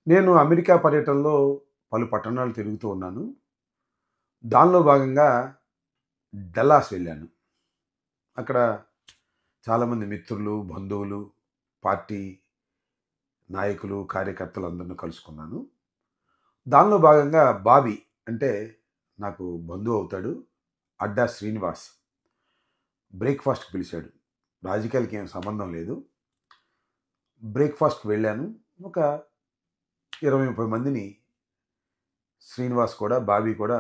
నేను అమెరికా పర్యటనలో పలు పట్టణాలు తిరుగుతూ ఉన్నాను. దానిలో భాగంగా డల్లాస్ వెళ్ళాను. అక్కడ చాలామంది మిత్రులు, బంధువులు, పార్టీ నాయకులు, కార్యకర్తలు అందరిని కలుసుకున్నాను. దానిలో భాగంగా బాబీ అంటే నాకు బంధువు అవుతాడు. అడ్డా శ్రీనివాస్ బ్రేక్‌ఫాస్ట్‌కి పిలిచాడు. రాజకీయాలకి ఏం సంబంధం లేదు. బ్రేక్‌ఫాస్ట్‌కి వెళ్ళాను. ఒక 20, 30 మందిని శ్రీనివాస్ కూడా, బాబీ కూడా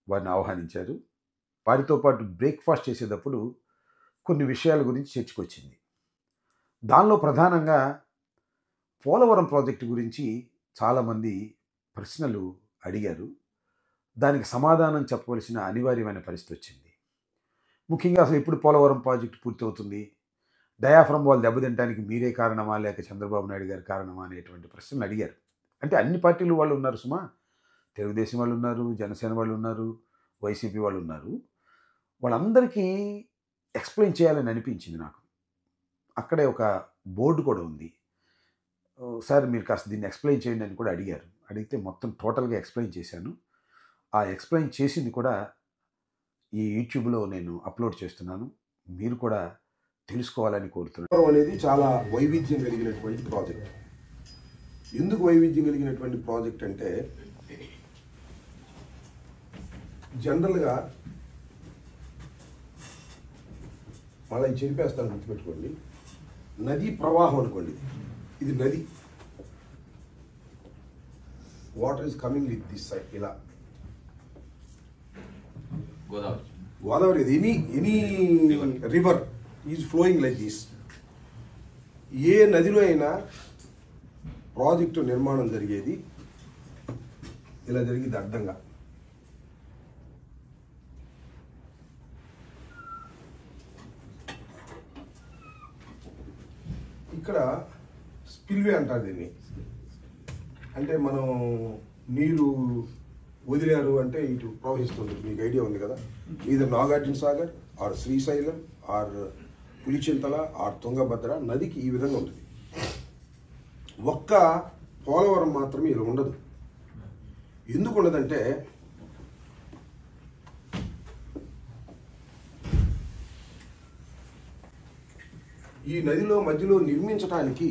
వారిని ఆహ్వానించారు. వారితో పాటు బ్రేక్‌ఫాస్ట్ చేసేటప్పుడు కొన్ని విషయాల గురించి చర్చకొచ్చింది. దానిలో ప్రధానంగా పోలవరం ప్రాజెక్టు గురించి చాలామంది ప్రశ్నలు అడిగారు. దానికి సమాధానం చెప్పవలసిన అనివార్యమైన పరిస్థితి వచ్చింది. ముఖ్యంగా అసలు ఎప్పుడు పోలవరం ప్రాజెక్టు పూర్తవుతుంది? డయాఫ్రమ్ వాల్ దెబ్బతినటానికి మీరే కారణమా? లేక చంద్రబాబు నాయుడు గారు కారణమా? అనేటువంటి ప్రశ్నలు అడిగారు. అంటే అన్ని పార్టీలు వాళ్ళు ఉన్నారు సుమా. తెలుగుదేశం వాళ్ళు ఉన్నారు, జనసేన వాళ్ళు ఉన్నారు, వైసీపీ వాళ్ళు ఉన్నారు. వాళ్ళందరికీ ఎక్స్‌ప్లెయిన్ చేయాలని అనిపించింది నాకు. అక్కడే ఒక బోర్డు కూడా ఉంది. సార్ మీరు కాస్త దీన్ని ఎక్స్‌ప్లెయిన్ చేయండి అని కూడా అడిగారు. అడిగితే మొత్తం టోటల్‌గా ఎక్స్‌ప్లెయిన్ చేశాను. ఆ ఎక్స్‌ప్లెయిన్ చేసింది కూడా ఈ యూట్యూబ్‌లో నేను అప్లోడ్ చేస్తున్నాను. మీరు కూడా తెలుసుకోవాలని కోరుతున్నాను. పోలవరం అనేది చాలా వైవిధ్యం కలిగినటువంటి ప్రాజెక్ట్. ఎందుకు వైవిధ్యం కలిగినటువంటి ప్రాజెక్ట్ అంటే జనరల్గా మళ్ళీ చెప్పేస్తాను, గుర్తుపెట్టుకోండి. నదీ ప్రవాహం అనుకోండి, ఇది నది. Water is coming with this side, ఇలా Godavari any river is flowing like this. ఏ నదిలో అయినా ప్రాజెక్టు నిర్మాణం జరిగేది ఇలా జరిగింది అడ్డంగా. ఇక్కడ స్పిల్వే అంటారు దీన్ని. అంటే మనం నీరు వదిలారు అంటే ఇటు ప్రవహిస్తుంది. మీకు ఐడియా ఉంది కదా, ఇది Nagarjuna Sagar or Srisailam or Pulichintala or Tungabhadra నదికి ఈ విధంగా ఉంటుంది. ఒక్క పోలవరం మాత్రమే ఇలా ఉండదు. ఎందుకు ఉండదంటే ఈ నదిలో మధ్యలో నిర్మించడానికి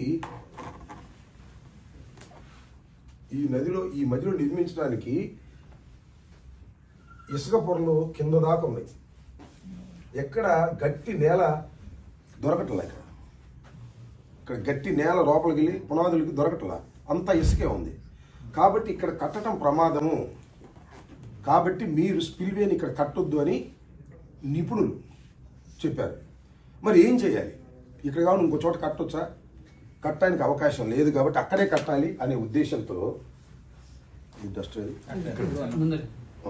ఇసుక పొరలు కింద దాకా ఉన్నాయి. ఎక్కడ గట్టి నేల దొరకట్లా. ఇక్కడ గట్టి నేల లోపలికి వెళ్ళి పునాదులకి దొరకట్లా, అంతా ఇసుకే ఉంది. కాబట్టి ఇక్కడ కట్టడం ప్రమాదము. కాబట్టి మీరు స్పిల్వేని ఇక్కడ కట్టొద్దు అని నిపుణులు చెప్పారు. మరి ఏం చేయాలి? ఇక్కడ కావాలి ఇంకో చోట కట్టొచ్చా? కట్టడానికి అవకాశం లేదు కాబట్టి అక్కడే కట్టాలి అనే ఉద్దేశంతో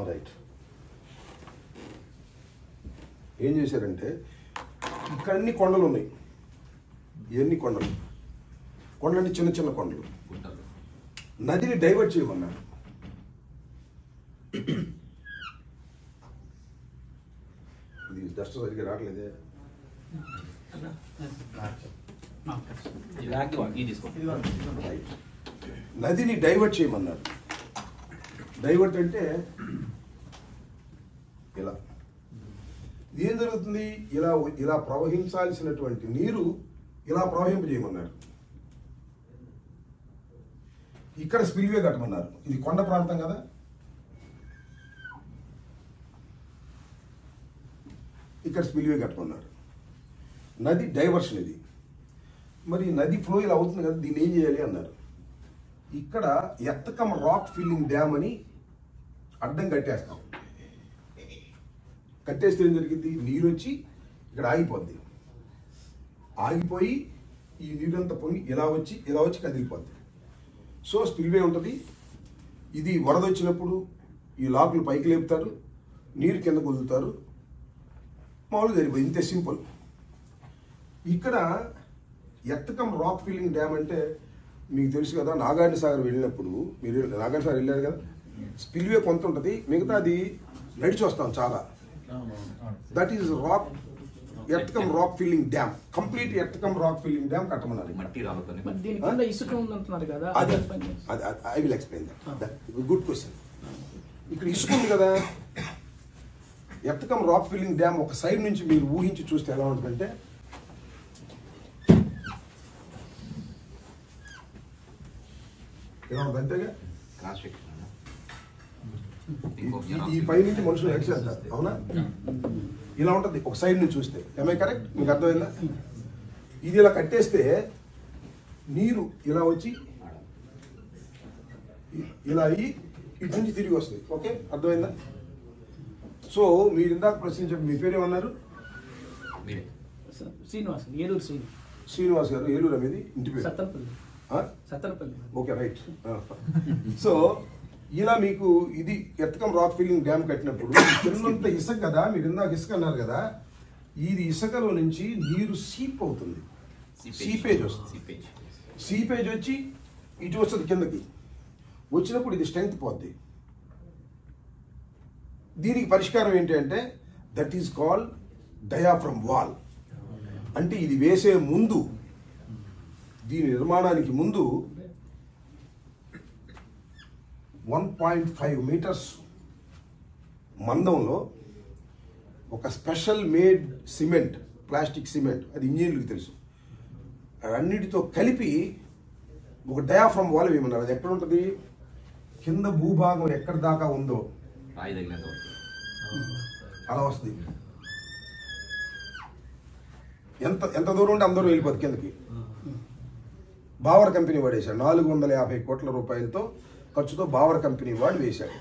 రైట్ ఏం చేశారంటే, ఇక్కడ అన్ని కొండలు ఉన్నాయి. ఇవన్నీ కొండలన్నీ చిన్న చిన్న కొండలు. నదిని డైవర్ట్ చేయమన్నారు. ఇది డస్ట్ సరిగ్గా రావట్లేదే. నదిని డైవర్ట్ చేయమన్నారు. డైవర్ట్ అంటే ఇలా. ఏం జరుగుతుంది? ఇలా ప్రవహించాల్సినటువంటి నీరు ఇలా ప్రవహింపజేయమన్నారు. ఇక్కడ స్పిల్వే కట్టమన్నారు. ఇది కొండ ప్రాంతం కదా, ఇక్కడ స్పిల్వే కట్టమన్నారు. నది డైవర్షన్ ఇది. మరి నది ఫ్లో ఇలా అవుతుంది కదా, దీన్ని ఏం చేయాలి అన్నారు. ఇక్కడ ఎత్తకం రాక్ ఫిల్లింగ్ డ్యామ్ అని అడ్డం కట్టేస్తాం. కట్టేస్తే ఏం జరిగింది? నీరు వచ్చి ఇక్కడ ఆగిపోద్ది. ఆగిపోయి ఈ నీరంతా పొంగి ఇలా వచ్చి కదిలిపోద్ది. సో స్పిల్వే ఉంటుంది. ఇది వరద వచ్చినప్పుడు ఈ లాకులు పైకి లేపుతారు, నీరు కింద వదులుతారు, మామూలుగా జరిగిపోయింది. ఇంతే సింపుల్. ఇక్కడ ఎత్తకం రాక్ ఫిల్లింగ్ డ్యామ్ అంటే మీకు తెలుసు కదా, నాగార్జున సాగర్ వెళ్ళినప్పుడు మీరు నాగార్జున సాగర్ వెళ్ళారు కదా, స్పిల్వే కొంత ఉంటుంది, మిగతా అది నడిచి వస్తాం చాలా. That is rock earth rock filling dam, complete earth rock filling dam కట్టమన్నారు. మట్టి రాళ్ళతోనే. మరి దీని కింద ఇసుక ఉందంటున్నారు కదా, అది అది పని చేస్తుంది. I will explain that. Good question. ఇక్కడ ఇసుక ఉంది కదా, ఎర్త్ రాక్ ఫిల్లింగ్ డ్యామ్ ఒక సైడ్ నుంచి మీరు ఊహించి చూస్తే ఎలా ఉంటుందంటే ఎలా ఉంటుంది అంతేగా. క్రాస్ సెక్షన్ ఈ పై నుంచి మనుషులు ఎక్సేస్తారు, అవునా? ఇలా ఉంటుంది ఒక సైడ్ నుంచి చూస్తే. ఏమై కరెక్ట్? మీకు అర్థమైందా? ఇది ఇలా కట్టేస్తే నీరు ఇలా వచ్చి ఇలా అయ్యి ఇటు నుంచి తిరిగి వస్తుంది. ఓకే, అర్థమైందా? సో మీరు ఇందాక ప్రశ్నించండి, మీ పేరు ఏమన్నారు? శ్రీనివాస్, ఏలూరు శ్రీనివాస్ గారు. ఏలూరు అనేది ఇంటి పేరు? Sattenapalli. Sattenapalli. Okay, right. So ఇలా మీకు ఇది ఎర్త్ రాక్ ఫిల్లింగ్ డ్యామ్ కట్టినప్పుడు కిందంత ఇసుక కదా, మీరు ఇందాక ఇసుక అన్నారు కదా, ఇది ఇసుకలో నుంచి నీరు సీప్ అవుతుంది, సీపేజ్ వస్తుంది. సీపేజ్ వచ్చి ఇటు వస్తుంది కిందకి. వచ్చినప్పుడు ఇది స్ట్రెంగ్త్ పోద్ది. దీనికి పరిష్కారం ఏంటి అంటే that is called diaphragm wall. అంటే ఇది వేసే ముందు, దీని నిర్మాణానికి ముందు 1.5 మీటర్స్ మందంలో ఒక special made cement, plastic cement, అది ఇంజనీర్లకు తెలుసు, అన్నిటితో కలిపి ఒక డయాఫ్రమ్ వాల్ వేయమన్నారు. అది ఎక్కడ ఉంటుంది? కింద భూభాగం ఎక్కడి దాకా ఉందో అలా వస్తుంది. ఎంత దూరం ఉంటే అందరూ వెళ్ళిపోతుంది కిందకి. బావర్ కంపెనీ వాడు వేశాడు 450 కోట్ల రూపాయలతో ఖర్చుతో బావర్ కంపెనీ వాడు వేశాడు.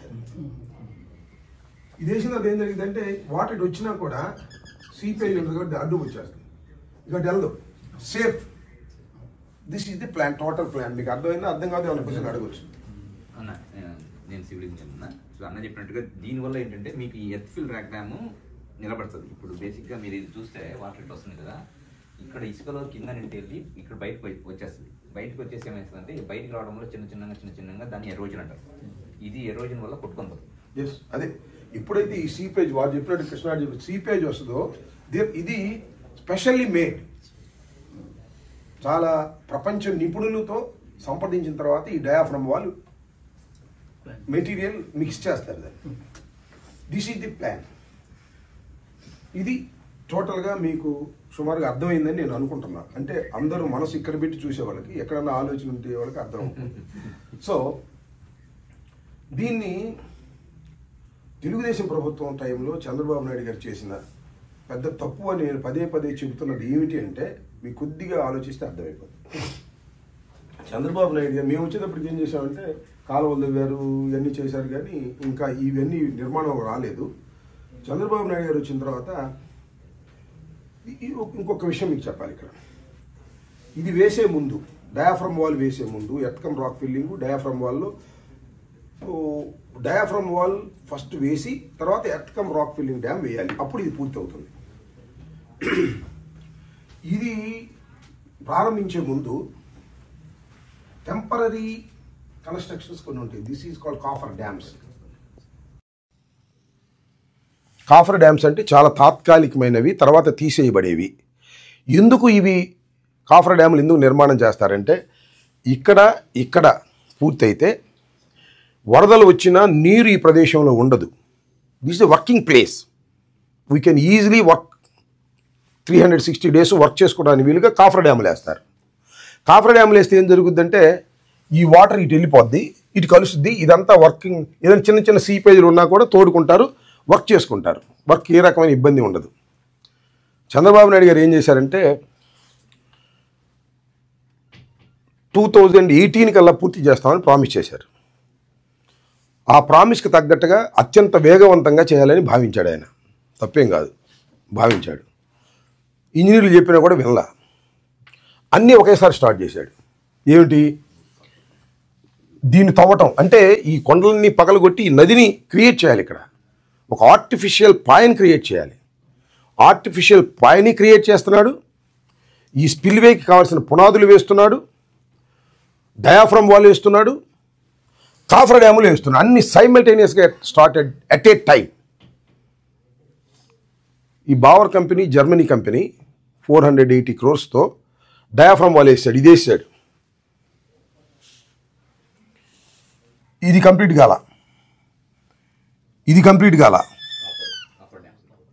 ఇది వేసిన తర్వాత ఏం జరిగిందంటే వాటర్ వచ్చినా కూడా సీపేజ్ ఉంటుంది కాబట్టి అడ్డు వచ్చేస్తుంది. ఇక వెళ్దాం safe. This is the plan, total plan. మీకు అర్థమైందా? అర్థం కాదు ఏమైనా క్వశ్చన్ అడగచ్చు. అన్న నేను సివిల్ ఇంజనీర్ అన్న. సో అన్న చెప్పినట్టుగా దీనివల్ల ఏంటంటే మీకు ఈ ఎర్త్ ఫిల్ ర్యాక్ డ్యామ్ నిలబడుతుంది. ఇప్పుడు బేసిక్గా మీరు ఇది చూస్తే వాటర్ ఇట్ వస్తుంది కదా, ఇక్కడ ఇసుకలో కింద నుండి వెళ్ళి ఇక్కడ బయటకు వచ్చేస్తుంది. బయటకు వచ్చేసి ఏమవుతుందంటే బయటకు రావడంలో చిన్నగా దాన్ని ఎరోజన్ అంటారు. ఇది ఎరోజన్ వల్ల కొట్టుకొని ఎస్, అదే ఎప్పుడైతే ఈ సీపేజ్ వాడు చెప్పినట్టు కృష్ణాడు చెప్పి సీపేజ్ వస్తుందో ఇది స్పెషల్లీ మేడ్, చాలా ప్రపంచ నిపుణులతో సంప్రదించిన తర్వాత ఈ డయాఫ్రమ్ వాళ్ళు మెటీరియల్ మిక్స్ చేస్తారు దాన్ని. This is the plan. ఇది టోటల్గా మీకు సుమారుగా అర్థమైందని నేను అనుకుంటున్నా. అంటే అందరూ మనసు ఇక్కడ పెట్టి చూసే వాళ్ళకి, ఎక్కడన్నా ఆలోచన ఉంటే వాళ్ళకి అర్థం అవుతుంది. సో దీన్ని తెలుగుదేశం ప్రభుత్వం టైంలో చంద్రబాబు నాయుడు గారు చేసిన పెద్ద తప్పు అని నేను పదే చెబుతున్నది ఏమిటి అంటే మీకు కొద్దిగా ఆలోచిస్తే అర్థమైపోతుంది. చంద్రబాబు నాయుడు గారు మేము వచ్చేటప్పటికి ఏం చేశామంటే కాలువలు దగ్గర ఇవన్నీ చేశారు, కానీ ఇంకా ఇవన్నీ నిర్మాణం రాలేదు. చంద్రబాబు నాయుడు గారు వచ్చిన తర్వాత ఇంకొక విషయం మీకు చెప్పాలి. ఇక్కడ ఇది వేసే ముందు, డయాఫ్రమ్ వాల్ వేసే ముందు ఎర్త్ రాక్ ఫిల్లింగ్ డయాఫ్రమ్ వాల్లో, డయాఫ్రమ్ వాల్ ఫస్ట్ వేసి తర్వాత ఎర్త్ రాక్ ఫిల్లింగ్ డ్యామ్ వేయాలి. అప్పుడు ఇది పూర్తి అవుతుంది. ఇది ప్రారంభించే ముందు టెంపరీ కన్స్ట్రక్షన్స్ కొన్ని ఉంటాయి. This is called coffer dams. Coffer dams అంటే చాలా తాత్కాలికమైనవి, తర్వాత తీసేయబడేవి. ఎందుకు ఇవి కాఫర్ డ్యాములు ఎందుకు నిర్మాణం చేస్తారంటే ఇక్కడ పూర్తయితే వరదలు వచ్చినా నీరు ఈ ప్రదేశంలో ఉండదు. This is working place. We can easily work 360 days work చేసుకోవడానికి వీలుగా కాఫర్ డ్యాములు వేస్తారు. కాఫర్ డ్యాములు వేస్తే ఏం జరుగుద్దంటే ఈ వాటర్ ఇటు వెళ్ళిపోద్ది, ఇటు కలుస్తుంది. ఇదంతా వర్కింగ్. ఏదైనా చిన్న సీపేజీలు ఉన్నా కూడా తోడుకుంటారు, వర్క్ చేసుకుంటారు. వర్క్ ఏ రకమైన ఇబ్బంది ఉండదు. చంద్రబాబు నాయుడు గారు ఏం చేశారంటే 2018 కల్లా పూర్తి చేస్తామని ప్రామిస్ చేశారు. ఆ ప్రామిస్కి తగ్గట్టుగా అత్యంత వేగవంతంగా చేయాలని భావించాడు ఆయన. తప్పేం కాదు, భావించాడు. ఇంజనీర్లు చెప్పినా కూడా వినలా. అన్నీ ఒకేసారి స్టార్ట్ చేశాడు. ఏమిటి? దీన్ని తవ్వటం అంటే ఈ కొండలన్నీ పగలగొట్టి ఈ నదిని క్రియేట్ చేయాలి. ఇక్కడ ఒక ఆర్టిఫిషియల్ పాయని క్రియేట్ చేయాలి. ఆర్టిఫిషియల్ పాయని క్రియేట్ చేస్తున్నాడు. ఈ స్పిల్వేకి కావాల్సిన పునాదులు వేస్తున్నాడు, డయాఫ్రమ్ వాల్ వేస్తున్నాడు, కాఫర్ డ్యాములు వేస్తున్నాడు. అన్ని సైమల్టేనియస్గా స్టార్టెడ్ ఎట్ ఏ టైం. ఈ బావర్ కంపెనీ జర్మనీ కంపెనీ 480 crores-తో డయాఫ్రమ్ వాల్ వేసాడు. ఇది వేసాడు, ఇది కంప్లీట్ కాల, ఇది కంప్లీట్ కాల.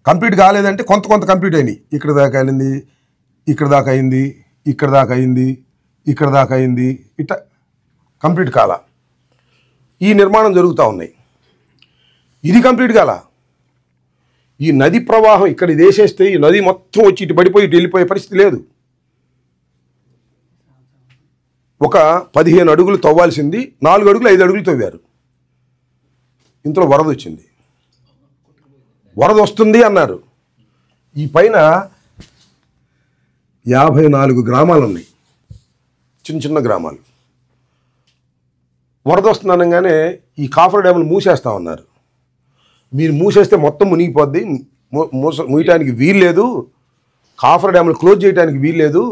కంప్లీట్ కాలేదంటే కొంత కంప్లీట్ అయినాయి. ఇక్కడ దాకా అయింది, ఇక్కడ దాకా అయింది, ఇక్కడ దాకా అయింది, ఇక్కడ దాకా అయింది, ఇట్లా కంప్లీట్ కాల. ఈ నిర్మాణం జరుగుతూ ఉన్నాయి. ఇది కంప్లీట్ కాల. ఈ నది ప్రవాహం ఇక్కడ ఇది వేసేస్తే ఈ నది మొత్తం వచ్చి ఇటు పడిపోయి ఇటు వెళ్ళిపోయే పరిస్థితి లేదు. ఒక 15 అడుగులు తవ్వాల్సింది 4 అడుగులు 5 అడుగులు తవ్వారు. ఇంతలో వరద వచ్చింది. వరద వస్తుంది అన్నారు. ఈ పైన 54 గ్రామాలు ఉన్నాయి, చిన్న గ్రామాలు. వరద వస్తుంది అనగానే ఈ కాఫర్ డ్యాములు మూసేస్తా ఉన్నారు. మీరు మూసేస్తే మొత్తం మునిగిపోద్ది, ముయటానికి వీల్లేదు, కాఫర్ డ్యాములు క్లోజ్ చేయడానికి వీల్లేదు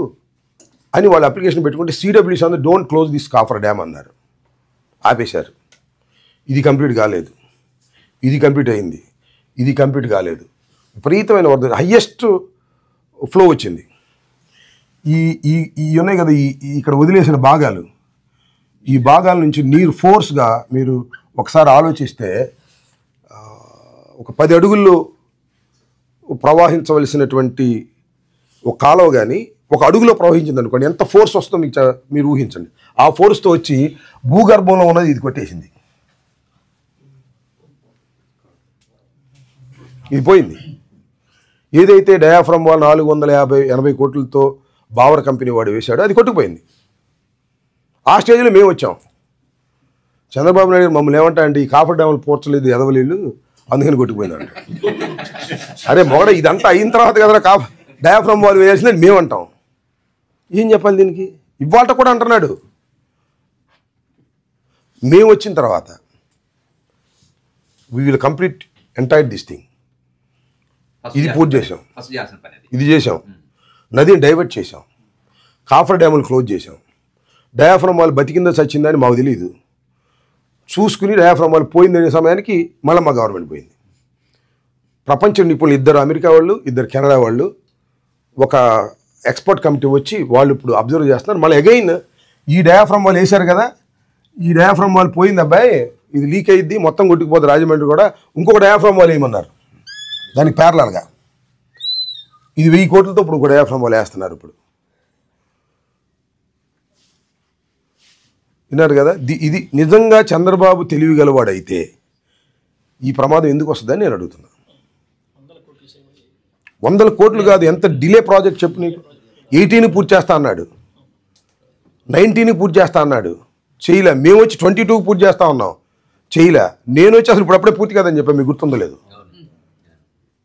అని వాళ్ళు అప్లికేషన్ పెట్టుకుంటే సిడబ్ల్యూసీ అందరూ don't close this coffer dam అన్నారు. ఆపేశారు. ఇది కంప్లీట్ కాలేదు, ఇది కంప్లీట్ అయింది, ఇది కంప్లీట్ కాలేదు. విపరీతమైన వరద, హయ్యెస్ట్ ఫ్లో వచ్చింది. ఈ ఉన్నాయి కదా, ఇక్కడ వదిలేసిన భాగాలు, ఈ భాగాల నుంచి నీరు ఫోర్స్గా మీరు ఒకసారి ఆలోచిస్తే ఒక 10 అడుగుల్లో ప్రవహించవలసినటువంటి ఒక కాలువ కానీ 1 అడుగులో ప్రవహించింది అనుకోండి, ఎంత ఫోర్స్ వస్తుందో మీరు ఊహించండి. ఆ ఫోర్స్తో వచ్చి భూగర్భంలో ఉన్నది ఇది కొట్టేసింది, ఇది పోయింది. ఏదైతే డయాఫ్రమ్ వాల్ 480 కోట్లతో బావర్ కంపెనీ వాడు వేశాడో అది కొట్టుకుపోయింది. ఆ స్టేజ్లో మేము వచ్చాం. చంద్రబాబు నాయుడు గారు మమ్మల్ని ఏమంటా అంటే ఈ కాఫర్ డ్యాములు పోర్చలేదు ఎదవలీళ్ళు, అందుకని కొట్టుకుపోయిందంట. అరే మొగడ, ఇదంతా అయిన తర్వాత కదా డయాఫ్రమ్ వాల్ వేయాల్సిందని మేము అంటాం. ఏం చెప్పాలి దీనికి? ఇవాళ కూడా అంటున్నాడు. మేము వచ్చిన తర్వాత we will complete entire this thing. ఇది పూర్తి చేసాం, ఇది చేసాం, నదిని డైవర్ట్ చేసాం, కాఫర్ డ్యాములు క్లోజ్ చేసాం. డయాఫ్రమ్ వాల్ బతికిందో చచ్చిందని మాకు తెలియదు. చూసుకుని డయాఫ్రమ్ వాల్ పోయిందనే సమయానికి మళ్ళీ మా గవర్నమెంట్ పోయింది. ప్రపంచ నిపుణులు 2 అమెరికా వాళ్ళు, 2 కెనడా వాళ్ళు, ఒక ఎక్స్పర్ట్ కమిటీ వచ్చి వాళ్ళు ఇప్పుడు అబ్జర్వ్ చేస్తున్నారు. మళ్ళీ అగైన్ ఈ డయాఫ్రమ్ వాల్ వేశారు కదా, ఈ డయాఫ్రమ్ వాల్ పోయింది అబ్బాయి, ఇది లీక్ అయ్యిద్ది, మొత్తం కొట్టుకుపోతుంది రాజమండ్రి కూడా, ఇంకొక డయాఫ్రమ్ వాల్ వేయమన్నారు. దానికి ప్యారలల్గా ఇది 1000 కోట్లతో ఇప్పుడు ఒక డయాఫ్రమ్ వాల్ వేస్తున్నారు. ఇప్పుడు విన్నారు కదా. ఇది నిజంగా చంద్రబాబు తెలివి గలవాడైతే ఈ ప్రమాదం ఎందుకు వస్తుందని నేను అడుగుతున్నా. 100 కోట్లు కాదు, ఎంత డిలే ప్రాజెక్ట్ చెప్పు నీకు. 18 పూర్తి చేస్తా అన్నాడు, 19 పూర్తి చేస్తా అన్నాడు, చేయలే. మేము వచ్చి 22 పూర్తి చేస్తా ఉన్నాం, చేయలే. నేను వచ్చి అసలు ఇప్పుడప్పుడే పూర్తి కాదని చెప్పాను, మీకు గుర్తుందో లేదు.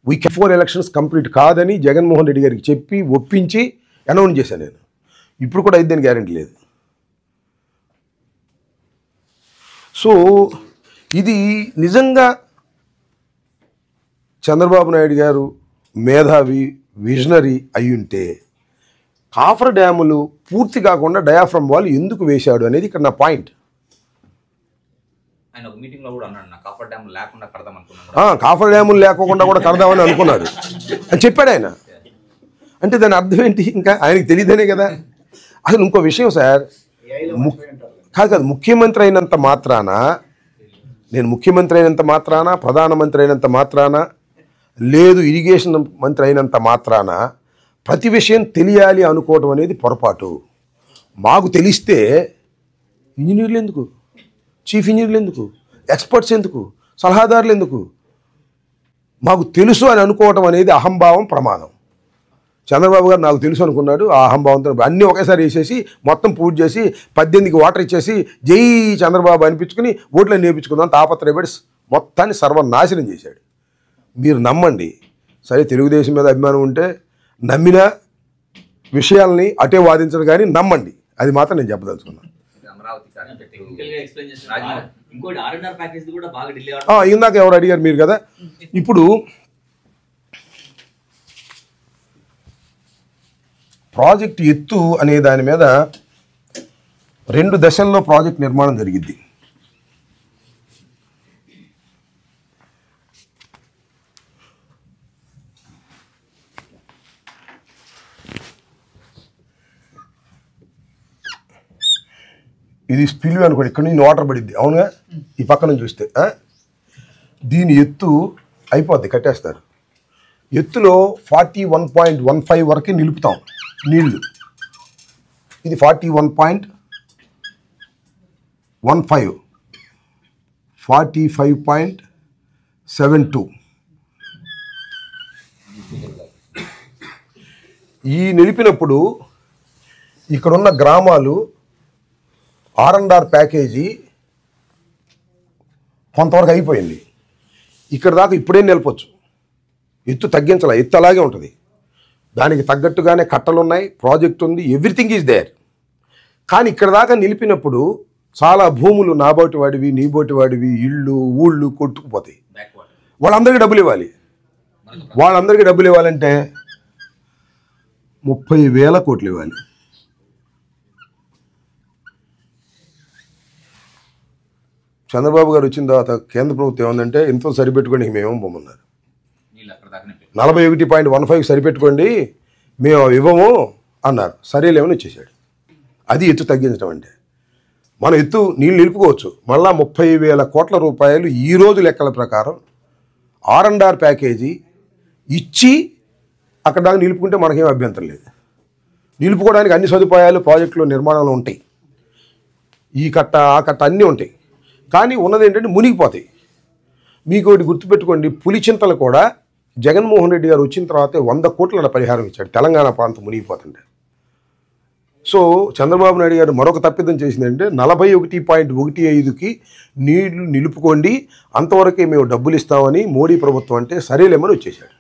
వీ 4 ఎలక్షన్స్ కంప్లీట్ కాదని జగన్మోహన్ రెడ్డి గారికి చెప్పి ఒప్పించి అనౌన్స్ చేశాను నేను. ఇప్పుడు కూడా అయిద్దని గ్యారెంటీ లేదు. సో ఇది నిజంగా చంద్రబాబు నాయుడు గారు మేధావి, విజనరీ అయ్యుంటే కాఫర్ డ్యాములు పూర్తి కాకుండా డయాఫ్రమ్ వాల్ ఎందుకు వేశాడు అనేది ఇక్కడ నా పాయింట్. ఆయన ఒక మీటింగ్లో కూడా అన్నాడు, నా కాఫర్ డ్యామ్ లేకుండా కడదాం అనుకున్నాను. కాఫర్ డ్యాములు లేకుండా కూడా కడదామని అనుకున్నాడు అని చెప్పాడు ఆయన. అంటే దాని అర్థం ఏంటి? ఇంకా ఆయనకి తెలియదనే కదా. అసలు ఇంకో విషయం సార్, కాదు ముఖ్యమంత్రి అయినంత మాత్రాన, నేను ముఖ్యమంత్రి అయినంత మాత్రాన, ప్రధానమంత్రి అయినంత మాత్రాన, లేదు ఇరిగేషన్ మంత్రి అయినంత మాత్రాన ప్రతి విషయం తెలియాలి అనుకోవడం అనేది పొరపాటు. మాకు తెలిస్తే ఇంజనీర్లు ఎందుకు, చీఫ్ ఇంజనీర్లు ఎందుకు, ఎక్స్పర్ట్స్ ఎందుకు, సలహాదారులు ఎందుకు? మాకు తెలుసు అని అనుకోవటం అనేది అహంభావం, ప్రమాదం. చంద్రబాబు గారు నాకు తెలుసు అనుకున్నాడు. ఆ అహంభావంతో అన్నీ ఒకేసారి వేసేసి మొత్తం పూర్తి చేసి 18కి వాటర్ ఇచ్చేసి జై చంద్రబాబు అనిపించుకుని ఓట్లను నేర్పించుకుందాం తాపత్రయపడి మొత్తాన్ని సర్వనాశనం చేశాడు. మీరు నమ్మండి. సరే, తెలుగుదేశం మీద అభిమానం ఉంటే నమ్మిన విషయాల్ని అటే వాదించడు, కానీ నమ్మండి, అది మాత్రం నేను చెప్పదలుచుకున్నాను. ఇందాక ఎవరు అడిగారు మీరు కదా. ఇప్పుడు ప్రాజెక్ట్ ఎత్తు అనే దాని మీద 2 దశల్లో ప్రాజెక్ట్ నిర్మాణం జరిగింది. ఇది స్పిల్ అనుకోండి, ఇక్కడ నుంచి వాటర్ పడిద్ది అవునుగా, ఈ పక్క నుంచి చూస్తే దీని ఎత్తు అయిపోద్ది, కట్టేస్తారు. ఎత్తులో 41.15 వరకు నిలుపుతాం నీళ్లు. ఇది 41.15, 45.72. ఈ నిలిపినప్పుడు ఇక్కడున్న గ్రామాలు R&R ప్యాకేజీ కొంతవరకు అయిపోయింది. ఇక్కడ దాకా ఇప్పుడే నిలపొచ్చు, ఎత్తు తగ్గించాల, ఎత్తు అలాగే ఉంటుంది. దానికి తగ్గట్టుగానే కట్టలు ఉన్నాయి, ప్రాజెక్ట్ ఉంది, ఎవ్రీథింగ్ ఈజ్ దేర్. కానీ ఇక్కడ దాకా నిలిపినప్పుడు చాలా భూములు నాబోటి వాడివి, నీబోటి వాడివి, ఇళ్ళు ఊళ్ళు కొట్టుకుపోతాయి. వాళ్ళందరికీ డబ్బులు ఇవ్వాలి. వాళ్ళందరికీ డబ్బులు ఇవ్వాలంటే 30,000 కోట్లు ఇవ్వాలి. చంద్రబాబు గారు వచ్చిన తర్వాత కేంద్ర ప్రభుత్వం ఏమందంటే ఎంతో సరిపెట్టుకోండి, మేమేమో పొమ్మన్నారు. 41.15 సరిపెట్టుకోండి, మేము ఇవ్వము అన్నారు. సరేలేమని వచ్చేసాడు. అది ఎత్తు తగ్గించడం అంటే. మనం ఎత్తు నీళ్ళు నిలుపుకోవచ్చు. మళ్ళా 30,000 కోట్ల రూపాయలు ఈరోజు లెక్కల ప్రకారం R&R ప్యాకేజీ ఇచ్చి అక్కడ దాకా నిలుపుకుంటే మనకేం అభ్యంతరం లేదు. నిలుపుకోవడానికి అన్ని సదుపాయాలు ప్రాజెక్టులో నిర్మాణంలో ఉంటాయి. ఈ కట్ట ఆ కట్ట అన్నీ ఉంటాయి. కానీ ఉన్నది ఏంటంటే మునిగిపోతాయి. మీకు ఒకటి గుర్తుపెట్టుకోండి, పులిచింతలు కూడా జగన్మోహన్ రెడ్డి గారు వచ్చిన తర్వాతే 100 కోట్ల పరిహారం ఇచ్చాడు తెలంగాణ ప్రాంతం మునిగిపోతుంటే. సో చంద్రబాబు నాయుడు గారు మరొక తప్పిదం చేసిందంటే 41.15కి నీళ్లు నిలుపుకోండి, అంతవరకే మేము డబ్బులు ఇస్తామని మోడీ ప్రభుత్వం అంటే సరేలేమని వచ్చేసాడు.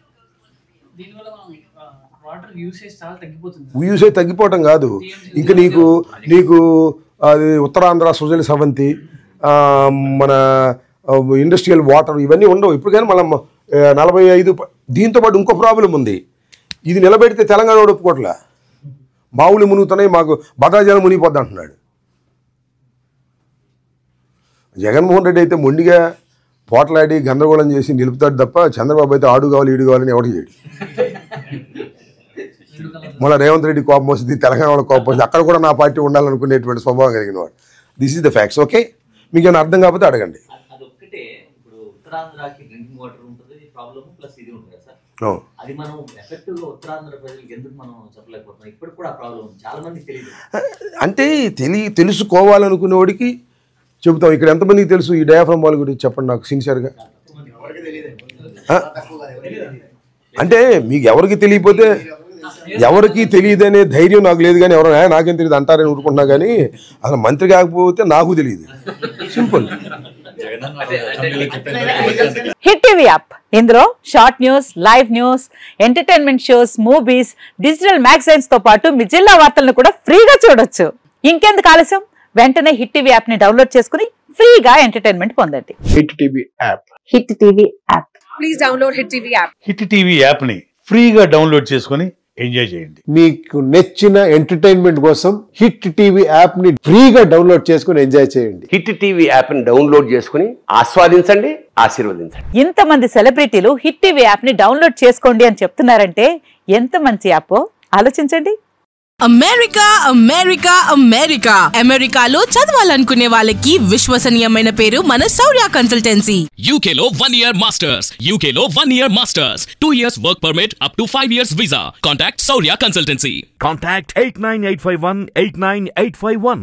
యూసేజ్ తగ్గిపోవటం కాదు, ఇంకా నీకు అది ఉత్తరాంధ్ర సుజల సవంతి, మన ఇండస్ట్రియల్ వాటర్ ఇవన్నీ ఉండవు. ఇప్పటికైనా మనం 45. దీంతో పాటు ఇంకో ప్రాబ్లం ఉంది. ఇది నిలబెడితే తెలంగాణ ఒప్పుకోవట్లే, మా ఊళ్ళు మునుగుతున్నాయి, మాకు భద్రాచలం మునిగిపోద్ది అంటున్నాడు. జగన్మోహన్ రెడ్డి అయితే మొండిగా పోట్లాడి గందరగోళం చేసి నిలుపుతాడు తప్ప, చంద్రబాబు అయితే ఆడు కావాలి ఈడు కావాలని ఎవరికి చేయడు. మళ్ళీ రేవంత్ రెడ్డి కోపం వస్తుంది, తెలంగాణ వాళ్ళ కోపం వస్తుంది, అక్కడ కూడా నా పార్టీ ఉండాలనుకునేటువంటి స్వభావం కలిగిన వాడు. This is the facts. Okay, మీకు ఏమైనా అర్థం కాకపోతే అడగండి. అంటే తెలుసుకోవాలనుకునేవాడికి చెబుతాం. ఇక్కడ ఎంతమందికి తెలుసు ఈ డయాఫ్రమ్ వాల్ గురించి చెప్పండి నాకు సిన్సియర్గా. అంటే మీకు ఎవరికి తెలియకపోతే, ఎవరికి తెలియదనే ధైర్యం నాకు లేదు. కానీ ఎవరైనా నాకేం తెలియదు అంటారని ఊరుకుంటున్నా, కానీ అసలు మంత్రి కాకపోతే నాకు తెలియదు. సింపుల్. హిట్ టీవీ యాప్, ఇందులో short news, live news, entertainment shows, movies, digital magazines తో పాటు మీ జిల్లా వార్తలను కూడా ఫ్రీగా చూడొచ్చు. ఇంకెందుకు ఆలస్యం, వెంటనే హిట్ టీవీ యాప్ ని డౌన్లోడ్ చేసుకుని ఫ్రీగా ఎంటర్టైన్మెంట్ పొందండి. Hit TV app. Hit TV app. Please download hit TV app. Hit TV app ని ఫ్రీగా డౌన్లోడ్ చేసుకుని ఎంజాయ్ చేయండి. మీకు నచ్చిన ఎంటర్టైన్మెంట్ కోసం హిట్ టీవీ యాప్ ని ఫ్రీగా డౌన్లోడ్ చేసుకుని ఎంజాయ్ చేయండి. హిట్ టీవీ యాప్ ని డౌన్లోడ్ చేసుకుని ఆస్వాదించండి, ఆశీర్వదించండి. ఇంతమంది సెలబ్రిటీలు హిట్ టీవీ యాప్ ని డౌన్లోడ్ చేసుకోండి అని చెప్తున్నారంటే ఎంత మంచి యాప్ ఆలోచించండి. అమెరికా అమెరికా అమెరికా అమెరికాలో చదవాలనుకునే వాళ్ళకి విశ్వసనీయమైన పేరు మన శౌర్య కన్సల్టెన్సీ. UK లో 1 year masters, UK లో 1 year masters, 2 years work permit up to 5 years visa. Contact Shaurya Consultancy. Contact 89851 89851.